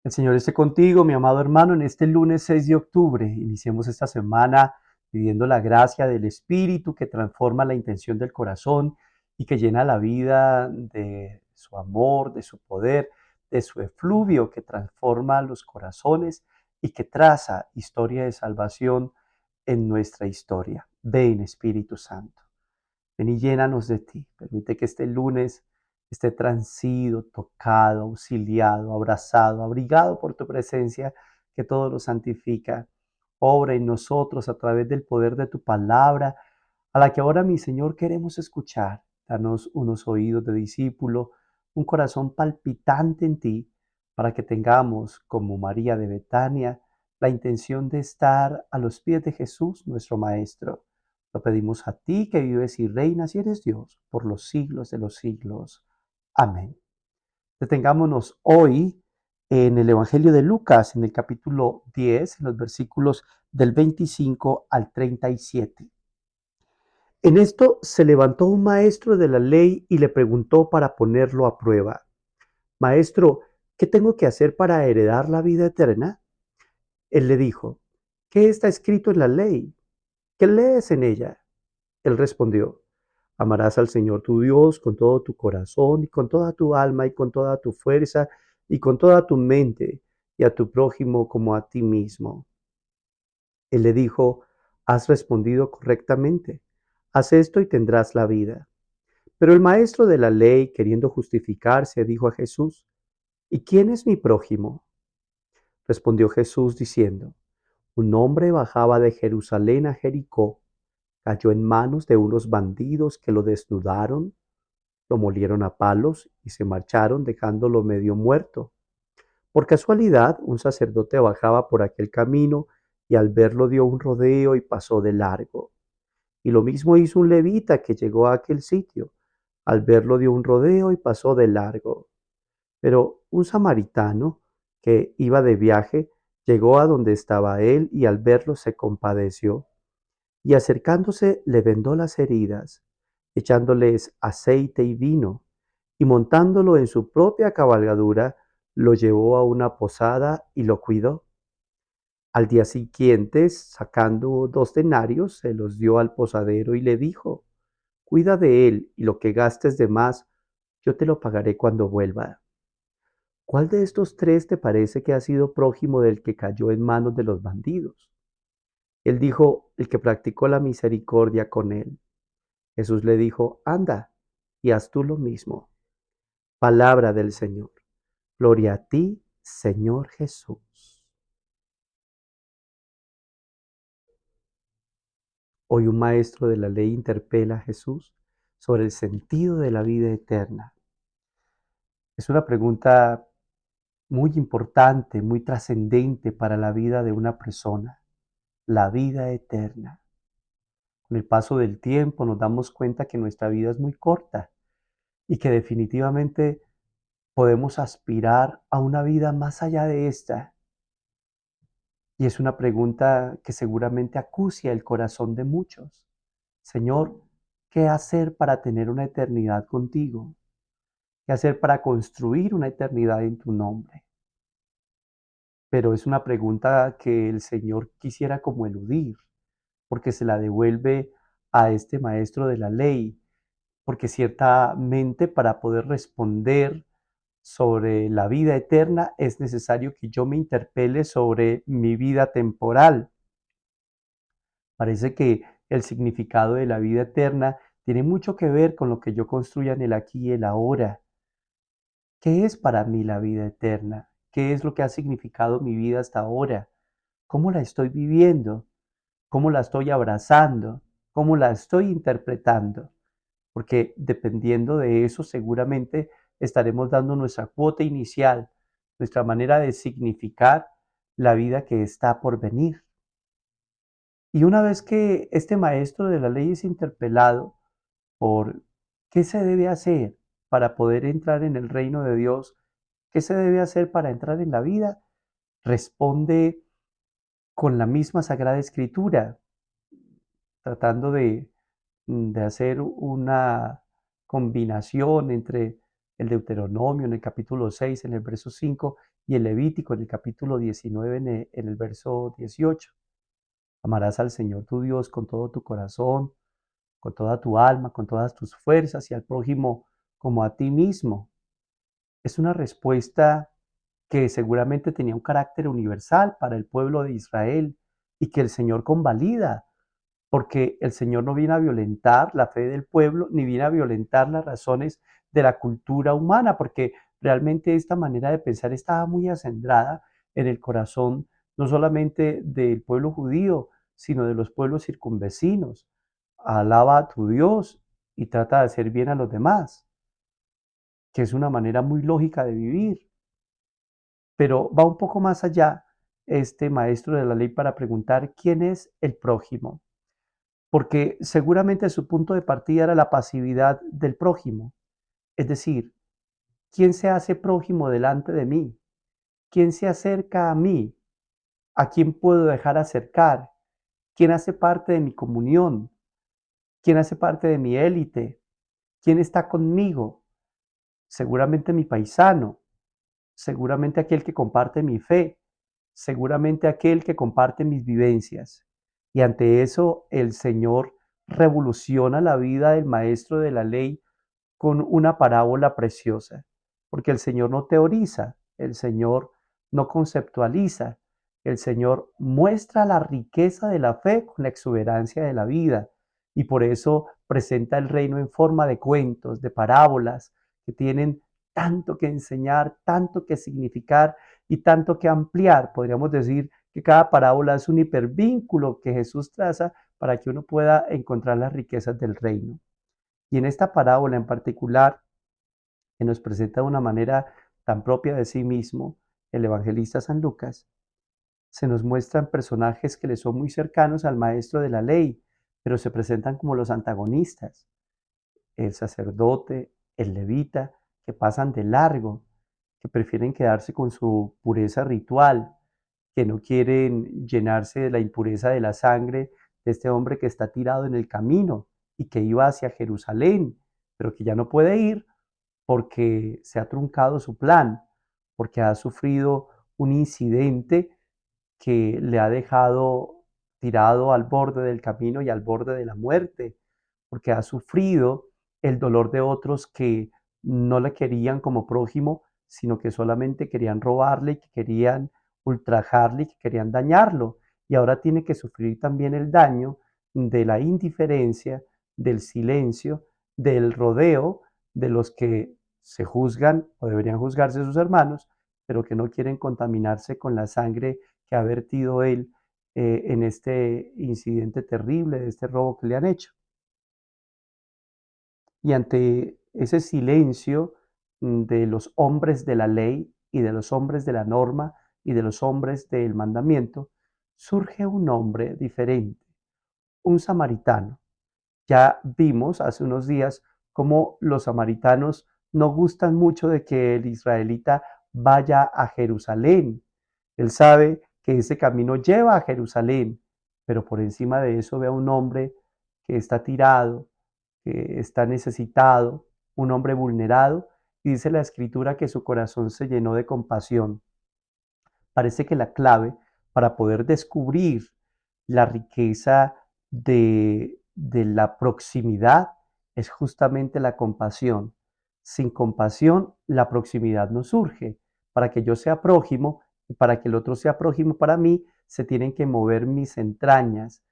El Señor esté contigo, mi amado hermano, en este lunes 6 de octubre. Iniciemos esta semana pidiendo la gracia del Espíritu que transforma la intención del corazón y que llena la vida de su amor, de su poder, de su efluvio que transforma los corazones y que traza historia de salvación en nuestra historia. Ven, Espíritu Santo. Ven y llénanos de ti. Permite que este lunes esté transido, tocado, auxiliado, abrazado, abrigado por tu presencia que todo lo santifica. Obra en nosotros a través del poder de tu palabra, a la que ahora, mi Señor, queremos escuchar. Danos unos oídos de discípulo, un corazón palpitante en ti, para que tengamos, como María de Betania, la intención de estar a los pies de Jesús, nuestro Maestro. Lo pedimos a ti que vives y reinas y eres Dios por los siglos de los siglos. Amén. Detengámonos hoy en el Evangelio de Lucas, en el capítulo 10, en los versículos del 25 al 37. En esto se levantó un maestro de la ley y le preguntó para ponerlo a prueba: Maestro, ¿qué tengo que hacer para heredar la vida eterna? Él le dijo: ¿Qué está escrito en la ley? ¿Qué lees en ella? Él respondió: Amarás al Señor tu Dios con todo tu corazón y con toda tu alma y con toda tu fuerza y con toda tu mente, y a tu prójimo como a ti mismo. Él le dijo: Has respondido correctamente. Haz esto y tendrás la vida. Pero el maestro de la ley, queriendo justificarse, dijo a Jesús: ¿Y quién es mi prójimo? Respondió Jesús diciendo: Un hombre bajaba de Jerusalén a Jericó, cayó en manos de unos bandidos que lo desnudaron, lo molieron a palos y se marcharon dejándolo medio muerto. Por casualidad, un sacerdote bajaba por aquel camino y al verlo dio un rodeo y pasó de largo. Y lo mismo hizo un levita que llegó a aquel sitio. Al verlo dio un rodeo y pasó de largo. Pero un samaritano que iba de viaje llegó a donde estaba él y al verlo se compadeció y acercándose le vendó las heridas, echándoles aceite y vino, y montándolo en su propia cabalgadura, lo llevó a una posada y lo cuidó. Al día siguiente, sacando 2 denarios, se los dio al posadero y le dijo: Cuida de él, y lo que gastes de más, yo te lo pagaré cuando vuelva. ¿Cuál de estos tres te parece que ha sido prójimo del que cayó en manos de los bandidos? Él dijo: El que practicó la misericordia con él. Jesús le dijo: Anda y haz tú lo mismo. Palabra del Señor. Gloria a ti, Señor Jesús. Hoy un maestro de la ley interpela a Jesús sobre el sentido de la vida eterna. Es una pregunta muy importante, muy trascendente para la vida de una persona, la vida eterna. Con el paso del tiempo nos damos cuenta que nuestra vida es muy corta y que definitivamente podemos aspirar a una vida más allá de esta. Y es una pregunta que seguramente acucia el corazón de muchos. Señor, ¿qué hacer para tener una eternidad contigo? ¿Qué hacer para construir una eternidad en tu nombre? Pero es una pregunta que el Señor quisiera como eludir, porque se la devuelve a este maestro de la ley, porque ciertamente para poder responder sobre la vida eterna es necesario que yo me interpele sobre mi vida temporal. Parece que el significado de la vida eterna tiene mucho que ver con lo que yo construya en el aquí y el ahora. ¿Qué es para mí la vida eterna? ¿Qué es lo que ha significado mi vida hasta ahora? ¿Cómo la estoy viviendo? ¿Cómo la estoy abrazando? ¿Cómo la estoy interpretando? Porque dependiendo de eso seguramente estaremos dando nuestra cuota inicial, nuestra manera de significar la vida que está por venir. Y una vez que este maestro de la ley es interpelado por qué se debe hacer para poder entrar en el reino de Dios, qué se debe hacer para entrar en la vida, responde con la misma Sagrada Escritura, tratando de hacer una combinación entre el Deuteronomio en el capítulo 6, en el verso 5, y el Levítico en el capítulo 19, en el verso 18. Amarás al Señor tu Dios con todo tu corazón, con toda tu alma, con todas tus fuerzas y al prójimo como a ti mismo. Es una respuesta que seguramente tenía un carácter universal para el pueblo de Israel y que el Señor convalida, porque el Señor no viene a violentar la fe del pueblo, ni viene a violentar las razones de la cultura humana, porque realmente esta manera de pensar estaba muy acendrada en el corazón no solamente del pueblo judío, sino de los pueblos circunvecinos. Alaba a tu Dios y trata de hacer bien a los demás, que es una manera muy lógica de vivir. Pero va un poco más allá este maestro de la ley para preguntar quién es el prójimo, porque seguramente su punto de partida era la pasividad del prójimo, es decir, ¿quién se hace prójimo delante de mí? ¿Quién se acerca a mí? ¿A quién puedo dejar acercar? ¿Quién hace parte de mi comunión? ¿Quién hace parte de mi élite? ¿Quién está conmigo? Seguramente mi paisano, seguramente aquel que comparte mi fe, seguramente aquel que comparte mis vivencias. Y ante eso el Señor revoluciona la vida del maestro de la ley con una parábola preciosa, porque el Señor no teoriza, el Señor no conceptualiza, el Señor muestra la riqueza de la fe con la exuberancia de la vida y por eso presenta el reino en forma de cuentos, de parábolas que tienen tanto que enseñar, tanto que significar y tanto que ampliar. Podríamos decir que cada parábola es un hipervínculo que Jesús traza para que uno pueda encontrar las riquezas del reino. Y en esta parábola en particular, que nos presenta de una manera tan propia de sí mismo, el evangelista San Lucas, se nos muestran personajes que le son muy cercanos al maestro de la ley, pero se presentan como los antagonistas, el sacerdote, el levita, que pasan de largo, que prefieren quedarse con su pureza ritual, que no quieren llenarse de la impureza de la sangre de este hombre que está tirado en el camino y que iba hacia Jerusalén, pero que ya no puede ir porque se ha truncado su plan, porque ha sufrido un incidente que le ha dejado tirado al borde del camino y al borde de la muerte, porque ha sufrido el dolor de otros que no le querían como prójimo, sino que solamente querían robarle, que querían ultrajarle, que querían dañarlo. Y ahora tiene que sufrir también el daño de la indiferencia, del silencio, del rodeo de los que se juzgan o deberían juzgarse sus hermanos, pero que no quieren contaminarse con la sangre que ha vertido él en este incidente terrible, de este robo que le han hecho. Y ante ese silencio de los hombres de la ley y de los hombres de la norma y de los hombres del mandamiento, surge un hombre diferente, un samaritano. Ya vimos hace unos días cómo los samaritanos no gustan mucho de que el israelita vaya a Jerusalén. Él sabe que ese camino lleva a Jerusalén, pero por encima de eso ve a un hombre que está tirado, que está necesitado, un hombre vulnerado, y dice la escritura que su corazón se llenó de compasión. Parece que la clave para poder descubrir la riqueza de la proximidad es justamente la compasión. Sin compasión, la proximidad no surge. Para que yo sea prójimo y para que el otro sea prójimo para mí, se tienen que mover mis entrañas,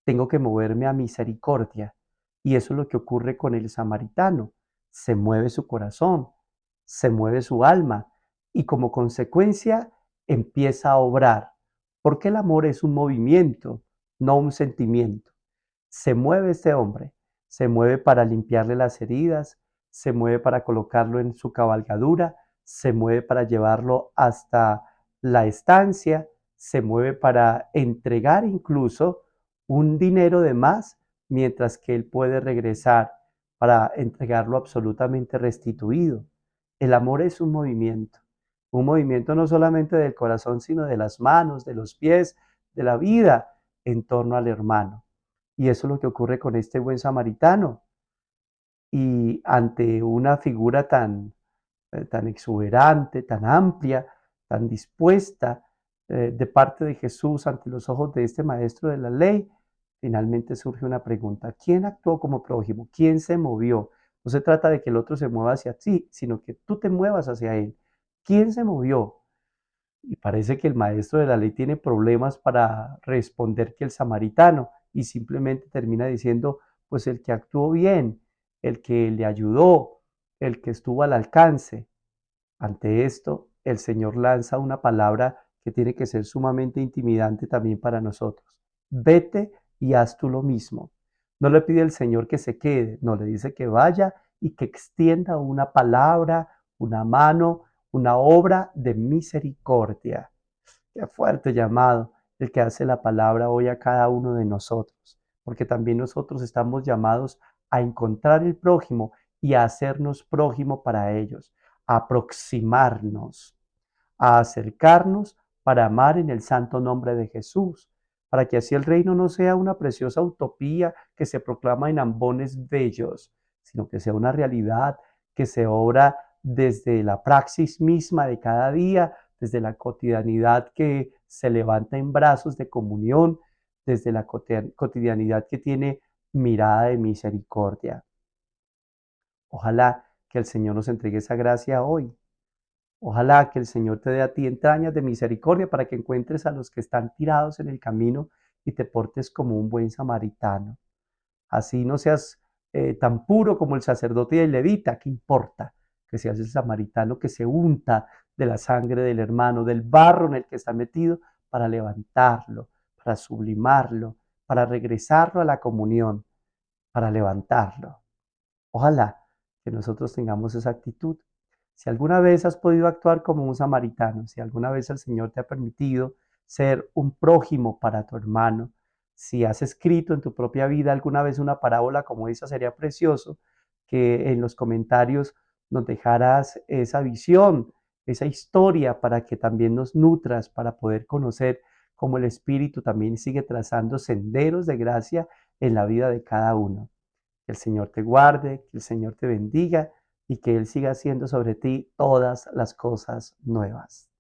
tengo que moverme a misericordia. Y eso es lo que ocurre con el samaritano. Se mueve su corazón, se mueve su alma y como consecuencia empieza a obrar. Porque el amor es un movimiento, no un sentimiento. Se mueve este hombre, se mueve para limpiarle las heridas, se mueve para colocarlo en su cabalgadura, se mueve para llevarlo hasta la estancia, se mueve para entregar incluso un dinero de más mientras que él puede regresar para entregarlo absolutamente restituido. El amor es un movimiento no solamente del corazón, sino de las manos, de los pies, de la vida en torno al hermano. Y eso es lo que ocurre con este buen samaritano. Y ante una figura tan exuberante, tan amplia, tan dispuesta de parte de Jesús ante los ojos de este maestro de la ley, finalmente surge una pregunta: ¿quién actuó como prójimo? ¿Quién se movió? No se trata de que el otro se mueva hacia ti, sino que tú te muevas hacia él. ¿Quién se movió? Y parece que el maestro de la ley tiene problemas para responder que el samaritano, y simplemente termina diciendo, pues el que actuó bien, el que le ayudó, el que estuvo al alcance. Ante esto, el Señor lanza una palabra que tiene que ser sumamente intimidante también para nosotros: vete y haz tú lo mismo. No le pide el Señor que se quede, no, le dice que vaya y que extienda una palabra, una mano, una obra de misericordia. Qué fuerte llamado el que hace la palabra hoy a cada uno de nosotros, porque también nosotros estamos llamados a encontrar el prójimo y a hacernos prójimo para ellos, a aproximarnos, a acercarnos para amar en el santo nombre de Jesús, para que así el reino no sea una preciosa utopía que se proclama en ambones bellos, sino que sea una realidad que se obra desde la praxis misma de cada día, desde la cotidianidad que se levanta en brazos de comunión, desde la cotidianidad que tiene mirada de misericordia. Ojalá que el Señor nos entregue esa gracia hoy. Ojalá que el Señor te dé a ti entrañas de misericordia para que encuentres a los que están tirados en el camino y te portes como un buen samaritano. Así no seas tan puro como el sacerdote y el levita, ¿qué importa? Que seas el samaritano que se unta de la sangre del hermano, del barro en el que está metido, para levantarlo, para sublimarlo, para regresarlo a la comunión, para levantarlo. Ojalá que nosotros tengamos esa actitud. Si alguna vez has podido actuar como un samaritano, si alguna vez el Señor te ha permitido ser un prójimo para tu hermano, si has escrito en tu propia vida alguna vez una parábola como esa, sería precioso que en los comentarios nos dejaras esa visión, esa historia, para que también nos nutras, para poder conocer cómo el Espíritu también sigue trazando senderos de gracia en la vida de cada uno. Que el Señor te guarde, que el Señor te bendiga y que Él siga haciendo sobre ti todas las cosas nuevas.